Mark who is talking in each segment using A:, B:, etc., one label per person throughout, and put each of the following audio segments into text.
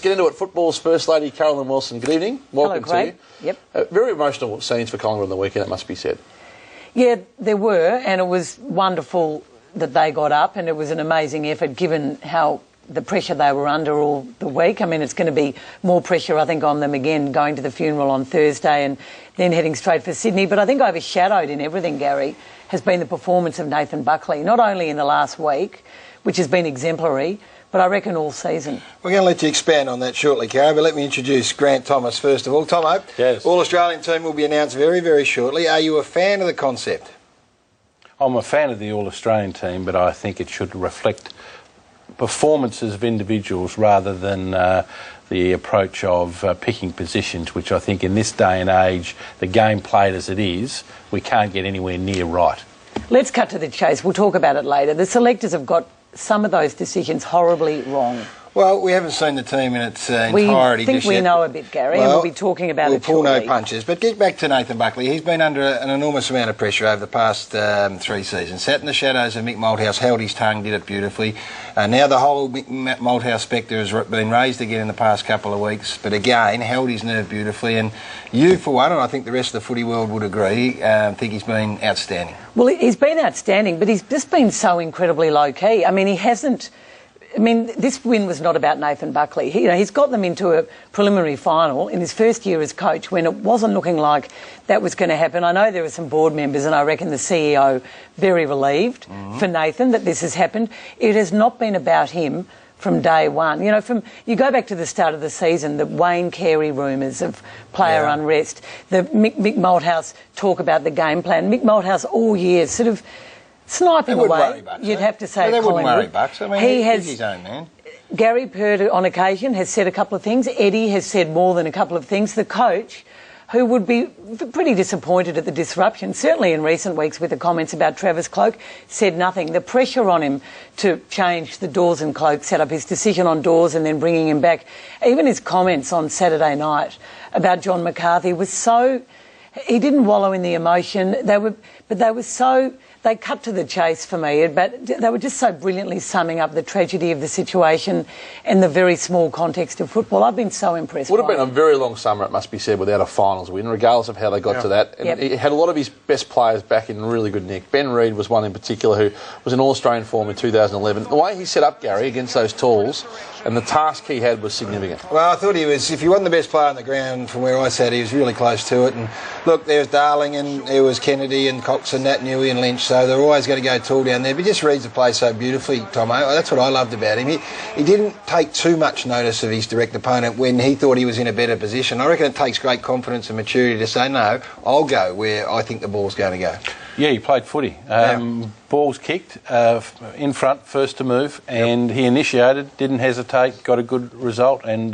A: get into it. Football's First Lady, Carolyn Wilson. Good evening. Welcome
B: Hello, Craig.
A: to you.
B: Yep.
A: Very emotional scenes for Collingwood on the weekend, it must be said.
B: Yeah, there were, and it was wonderful that they got up, and it was an amazing effort given how the pressure they were under all the week. I mean, it's going to be more pressure, I think, on them again going to the funeral on Thursday and then heading straight for Sydney. But I think overshadowed in everything, Gary, has been the performance of Nathan Buckley, not only in the last week, which has been exemplary, but I reckon all season.
C: We're going to let you expand on that shortly, Caro, but let me introduce Grant Thomas first of all. Tomo,
A: yes.
C: All-Australian team will be announced very, very shortly. Are you a fan of the concept?
D: I'm a fan of the All-Australian team, but I think it should reflect performances of individuals rather than the approach of picking positions, which I think in this day and age, the game played as it is, we can't get anywhere near right.
B: Let's cut to the chase. We'll talk about it later. The selectors have got some of those decisions horribly wrong.
C: Well, we haven't seen the team in its entirety.
B: We think we know a bit, Gary, and we'll be talking about it shortly.
C: We'll pull no punches. But get back to Nathan Buckley. He's been under an enormous amount of pressure over the past 3 seasons. Sat in the shadows of Mick Malthouse, held his tongue, did it beautifully. Now the whole Mick Malthouse spectre has been raised again in the past couple of weeks, but again, held his nerve beautifully. And you, for one, and I think the rest of the footy world would agree, think he's been outstanding.
B: Well, he's been outstanding, but he's just been so incredibly low-key. I mean, he hasn't... I mean, this win was not about Nathan Buckley. He's got them into a preliminary final in his first year as coach when it wasn't looking like that was going to happen. I know there were some board members and I reckon the CEO very relieved for Nathan that this has happened. It has not been about him from day one. You go back to the start of the season, the Wayne Carey rumours of player unrest, the Mick Malthouse talk about the game plan. Mick Malthouse all year sort of sniping away, you'd have to say.
C: They wouldn't worry Bucks. I mean, he's his own man.
B: Gary Purd, on occasion, has said a couple of things. Eddie has said more than a couple of things. The coach, who would be pretty disappointed at the disruption, certainly in recent weeks with the comments about Travis Cloke, said nothing. The pressure on him to change the Dawes and Cloke setup, his decision on Dawes and then bringing him back, even his comments on Saturday night about John McCarthy was so... He didn't wallow in the emotion. They cut to the chase for me, but they were just so brilliantly summing up the tragedy of the situation and the very small context of football. I've been so impressed.
A: Would have been a very long summer, it must be said, without a finals win, regardless of how they got to that. And he had a lot of his best players back in really good nick. Ben Reid was one in particular who was in All-Australian form in 2011. The way he set up, Gary, against those Tools, and the task he had was significant.
C: Well, I thought he was, if he wasn't the best player on the ground from where I sat, he was really close to it. And look, there was Darling and there was Kennedy and Cox and Nat Newey and Lynch, so they're always going to go tall down there. But he just reads the play so beautifully, Tomo. That's what I loved about him. He didn't take too much notice of his direct opponent when he thought he was in a better position. I reckon it takes great confidence and maturity to say, no, I'll go where I think the ball's going to go.
D: Yeah, he played footy. Balls kicked, in front, first to move, and he initiated, didn't hesitate, got a good result, and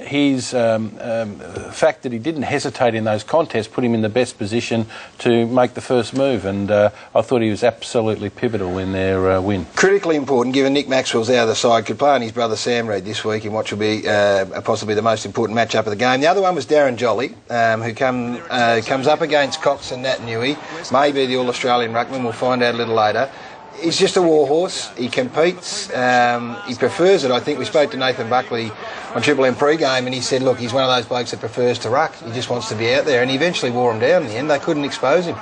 D: his fact that he didn't hesitate in those contests put him in the best position to make the first move, and I thought he was absolutely pivotal in their win.
C: Critically important, given Nick Maxwell's out of the side, could play on his brother Sam Reid this week in what will be possibly the most important matchup of the game. The other one was Darren Jolly, who comes up against Cox and Nat Newey, maybe the All-Australian ruckman, we'll find out a little later. He's just a warhorse. He competes. He prefers it. I think we spoke to Nathan Buckley on Triple M pre-game and he said, look, he's one of those blokes that prefers to ruck. He just wants to be out there, and he eventually wore him down in the end. They couldn't expose him.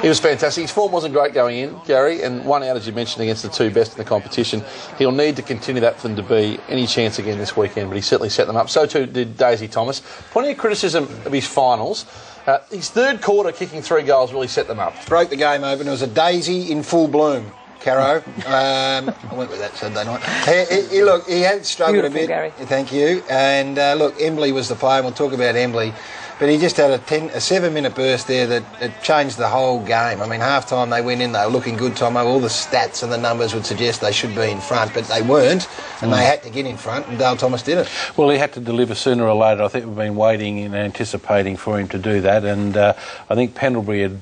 A: He was fantastic. His form wasn't great going in, Gary, and one out, as you mentioned, against the two best in the competition. He'll need to continue that for them to be any chance again this weekend, but he certainly set them up. So too did Daisy Thomas. Plenty of criticism of his finals. His third quarter kicking 3 goals really set them up.
C: Broke the game open. It was a daisy in full bloom, Caro. I went with that Saturday night. He had struggled a bit.
B: Gary.
C: Thank you. And look, Embley was the player, and we'll talk about Embley. But he just had a 7-minute burst there that it changed the whole game. I mean, half-time they went in, they were looking good, Tomo. All the stats and the numbers would suggest they should be in front, but they weren't, and they had to get in front, and Dale Thomas did it.
D: Well, he had to deliver sooner or later. I think we've been waiting and anticipating for him to do that, and I think Pendlebury had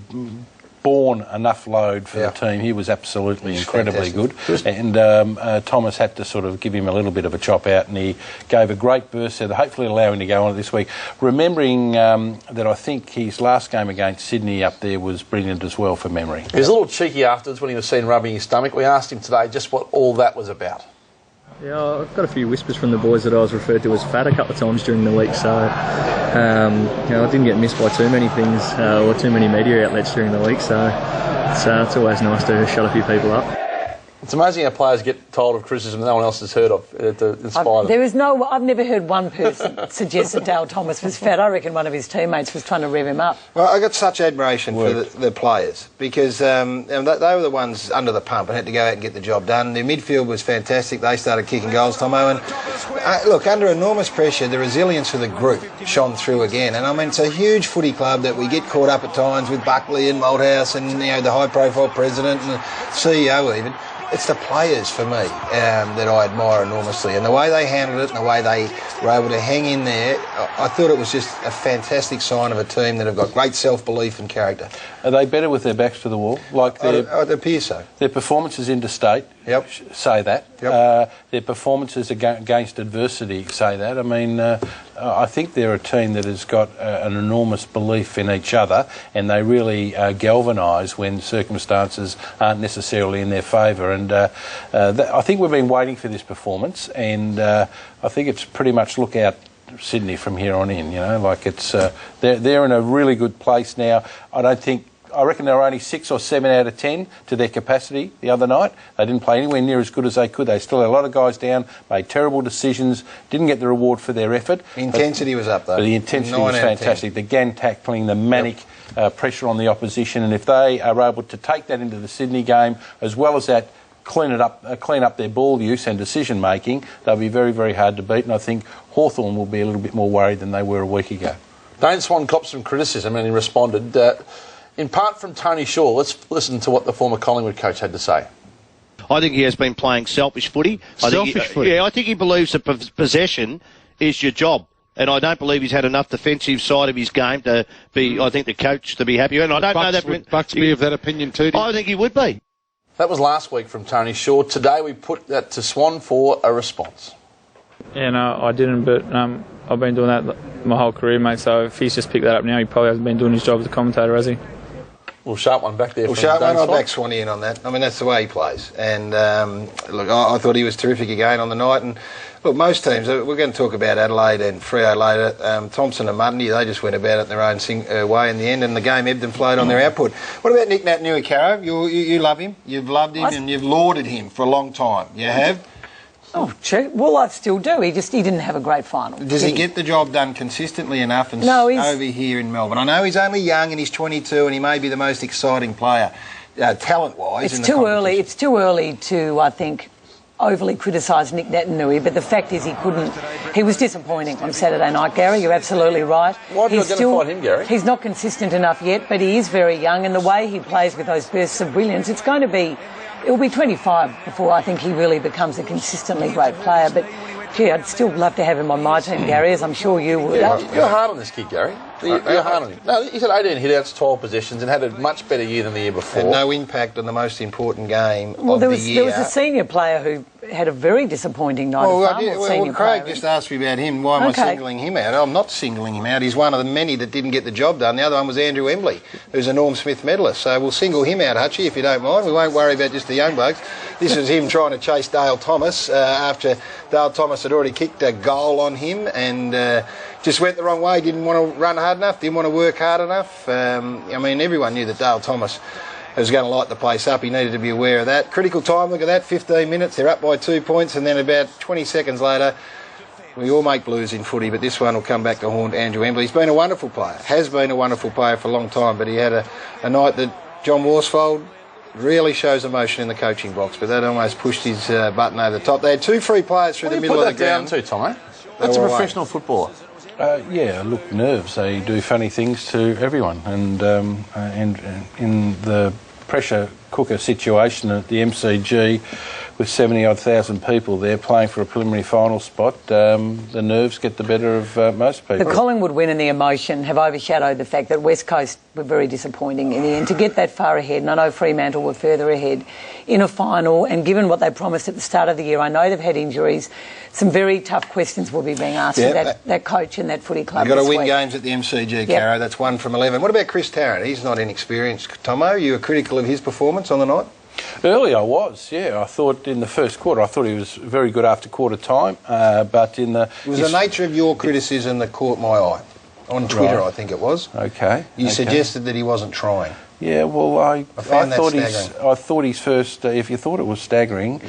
D: borne enough load for the team. He was absolutely incredibly good. And Thomas had to sort of give him a little bit of a chop out, and he gave a great burst there to hopefully allow him to go on this week. Remembering that I think his last game against Sydney up there was brilliant as well for memory.
A: He was a little cheeky afterwards when he was seen rubbing his stomach. We asked him today just what all that was about.
E: Yeah, I've got a few whispers from the boys that I was referred to as fat a couple of times during the week, so I didn't get missed by too many things or too many media outlets during the week, so it's always nice to shut a few people up.
A: It's amazing how players get told of criticism that no one else has heard of to inspire them.
B: I've never heard one person suggest that Dale Thomas was fat. I reckon one of his teammates was trying to rev him up.
C: Well, I got such admiration for the players because they were the ones under the pump and had to go out and get the job done. Their midfield was fantastic. They started kicking goals, Tomo. And look, under enormous pressure, the resilience of the group shone through again. And I mean, it's a huge footy club that we get caught up at times with Buckley and Malthouse and the high-profile president and the CEO even. It's the players for me that I admire enormously, and the way they handled it and the way they were able to hang in there, I thought it was just a fantastic sign of a team that have got great self-belief and character.
D: Are they better with their backs to the wall? Like
C: It appears so.
D: Their performances interstate say that.
C: Yep.
D: Their performances against adversity say that. I mean, I think they're a team that has got an enormous belief in each other, and they really galvanise when circumstances aren't necessarily in their favour. And I think we've been waiting for this performance, and I think it's pretty much look out Sydney from here on in. Like it's they're in a really good place now. I reckon they were only 6 or 7 out of 10 to their capacity the other night. They didn't play anywhere near as good as they could. They still had a lot of guys down, made terrible decisions, didn't get the reward for their effort.
C: The intensity was up, though.
D: But the intensity was fantastic. The gang tackling, the manic pressure on the opposition, and if they are able to take that into the Sydney game, as well as that, clean up their ball use and decision making, they'll be very, very hard to beat. And I think Hawthorn will be a little bit more worried than they were a week ago.
A: Dane Swan copped some criticism and he responded. In part from Tony Shaw, let's listen to what the former Collingwood coach had to say.
F: I think he has been playing selfish footy. I think he believes that possession is your job. And I don't believe he's had enough defensive side of his game to be, I think, the coach to be happy. And I don't know that...
G: Would Bucks be of that opinion too?
F: I think he would be.
A: That was last week from Tony Shaw. Today we put that to Swan for a response.
E: Yeah, no, I didn't, but I've been doing that my whole career, mate, so if he's just picked that up now, he probably hasn't been doing his job as a commentator, has he?
A: Well, sharp one back there.
C: Well, sharp one. I'll back Swanee in on that. I mean, that's the way he plays. And look, I thought he was terrific again on the night. And look, most teams, we're going to talk about Adelaide and Freo later. Thompson and Mundy, they just went about it their own way in the end, and the game ebbed and flowed on their output. What about Nick Naitanui, Caro? You love him. You've loved him and you've lauded him for a long time. You have?
B: Oh, true. Well, I still do. He didn't have a great final.
C: Does he get the job done consistently enough and over here in Melbourne? I know he's only young and he's 22 and he may be the most exciting player, talent-wise.
B: It's too early. It's too early to, I think, overly criticise Nick Naitanui, but the fact is he was disappointing on Saturday night, Gary. You're absolutely right.
A: Why have you identified him, Gary?
B: He's not consistent enough yet, but he is very young, and the way he plays with those bursts of brilliance, it'll be 25 before I think he really becomes a consistently great player. But, gee, I'd still love to have him on my team, Gary, as I'm sure you would.
A: You're hard on this kid, Gary. You're hard on him. No, he's had 18 hit-outs, 12 possessions, and had a much better year than the year before.
C: And no impact on the most important game of
B: the
C: year.
B: There was a senior player who had a very disappointing night.
C: Craig just asked me about him. Why am I singling him out? I'm not singling him out. He's one of the many that didn't get the job done. The other one was Andrew Embley, who's a Norm Smith medalist. So we'll single him out, Hutchie, if you don't mind. We won't worry about just the young blokes. This is him trying to chase Dale Thomas after Dale Thomas had already kicked a goal on him and just went the wrong way. Didn't want to run hard enough, didn't want to work hard enough. I mean, everyone knew that Dale Thomas was going to light the place up. He needed to be aware of that. Critical time, look at that, 15 minutes. They're up by 2 points, and then about 20 seconds later, we all make blues in footy, but this one will come back to haunt Andrew Embley. He's been a wonderful player, has been a wonderful player for a long time, but he had a night that John Worsfold really shows emotion in the coaching box, but that almost pushed his button over the top. They had 2 free players through the middle of the ground.
A: What do you put that down to, Tom? That's a professional footballer.
D: Yeah, look, nerves. They do funny things to everyone, and in the pressure cooker situation at the MCG with 70-odd thousand people there playing for a preliminary final spot, the nerves get the better of most people.
B: The Collingwood win and the emotion have overshadowed the fact that West Coast were very disappointing in the end. To get that far ahead, and I know Fremantle were further ahead in a final, and given what they promised at the start of the year, I know they've had injuries. Some very tough questions will be being asked of that coach and that footy club.
C: You've got to win games at the MCG, Caro. Yep. That's 1 from 11. What about Chris Tarrant? He's not inexperienced. Tomo, you were critical of his performance on the night?
D: Early I was, yeah. I thought in the first quarter, I thought he was very good after quarter time, but in the...
C: It was the nature of your criticism that caught my eye. On Twitter,
D: Right.
C: I think it was.
D: Okay.
C: You suggested that he wasn't trying.
D: Yeah, well, I
C: found that
D: thought his first... if you thought it was staggering,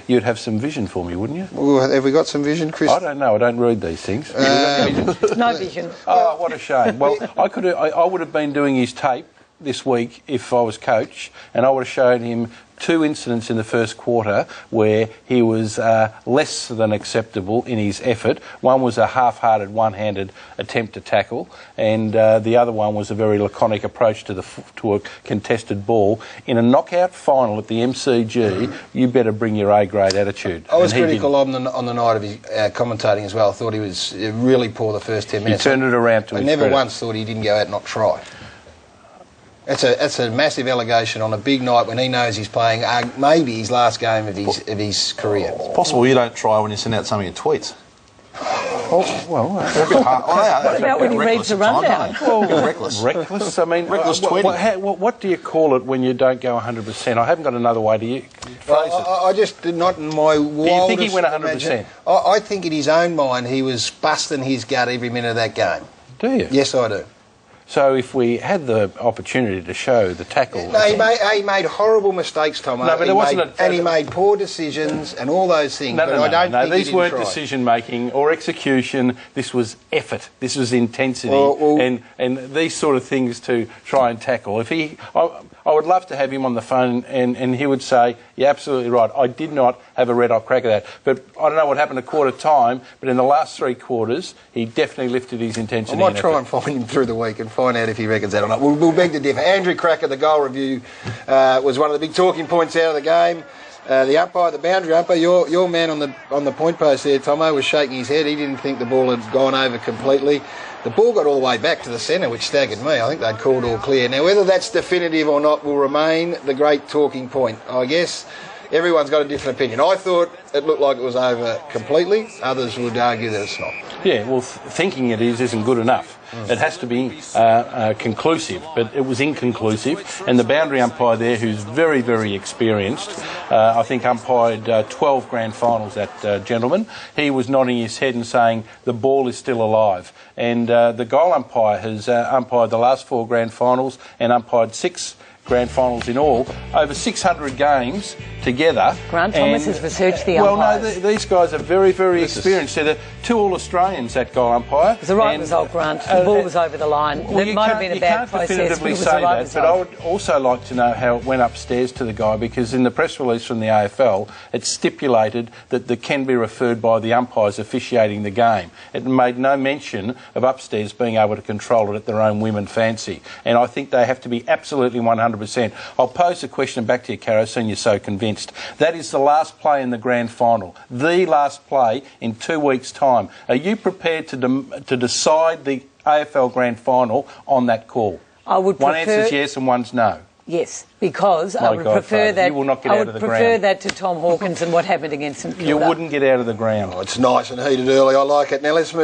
D: you'd have some vision for me, wouldn't you?
C: Well, have we got some vision, Chris?
D: I don't know. I don't read these things.
B: No vision.
D: Oh, what a shame. Well, I would have been doing his tape this week if I was coach, and I would have showed him 2 incidents in the first quarter where he was less than acceptable in his effort. One was a half-hearted, one-handed attempt to tackle, and the other one was a very laconic approach to a contested ball. In a knockout final at the MCG, you better bring your A-grade attitude.
C: I was critical on the night of his commentating as well. I thought he was really poor the first 10 minutes.
D: He turned it around to his
C: never
D: credit.
C: once thought he didn't go out and not try. That's a massive allegation on a big night when he knows he's playing maybe his last game of his career.
A: It's possible you don't try when you send out some of your tweets.
B: What about when he reads the rundown?
A: Reckless.
D: Reckless? I mean,
A: Reckless tweeting.
D: What do you call it when you don't go 100%? I haven't got another way to phrase it.
C: I just did not in my wildest...
D: Do you think he went 100%?
C: I think in his own mind he was busting his gut every minute of that game.
D: Do you?
C: Yes, I do.
D: So if we had the opportunity to show the tackle...
C: No, he made horrible mistakes, Tomo.
D: No, but it wasn't
C: and he made poor decisions and all those things.
D: No, these weren't decision-making or execution. This was effort. This was intensity and these sort of things to try and tackle. I would love to have him on the phone and he would say, you're absolutely right, I did not have a red-hot crack at that. But I don't know what happened at quarter time, but in the last 3 quarters, he definitely lifted his intensity.
C: I might try and find him through the week and find out if he reckons that or not. We'll beg to differ. Andrew Cracker, the goal review, was one of the big talking points out of the game. The umpire, the boundary umpire, your man on the point post there, Tomo, was shaking his head. He didn't think the ball had gone over completely. The ball got all the way back to the centre, which staggered me. I think they'd called all clear. Now, whether that's definitive or not will remain the great talking point. I guess everyone's got a different opinion. I thought it looked like it was over completely. Others would argue that it's not.
D: Yeah, well, thinking it isn't good enough. It has to be conclusive, but it was inconclusive. And the boundary umpire there, who's very, very experienced, I think umpired 12 grand finals, that gentleman, he was nodding his head and saying the ball is still alive. And the goal umpire has umpired the last 4 grand finals and umpired 6 grand finals in all, over 600 games together.
B: Grant Thomas has researched the umpires.
D: Well, no, these guys are very, very experienced. They're the 2 All-Australians, that goal umpire.
B: It was the right result, Grant. The ball was over the line.
D: Well,
B: It might have been a bad process, but it was the right result.
D: But I would also like to know how it went upstairs to the guy, because in the press release from the AFL, it stipulated that they can be referred by the umpires officiating the game. It made no mention of upstairs being able to control it at their own whim and fancy. And I think they have to be absolutely 100%. I'll pose the question back to you, Caro, seeing you're so convinced. That is the last play in the grand final. The last play in 2 weeks' time. Are you prepared to decide the AFL grand final on that call?
B: I would
D: One
B: prefer...
D: answer's yes and one's no.
B: Yes, because I would prefer that.
D: You will not get out of the ground.
B: I would prefer that to Tom Hawkins and what happened against St Kilda.
D: You wouldn't get out of the ground.
C: Oh, it's nice and heated early. I like it. Now let's move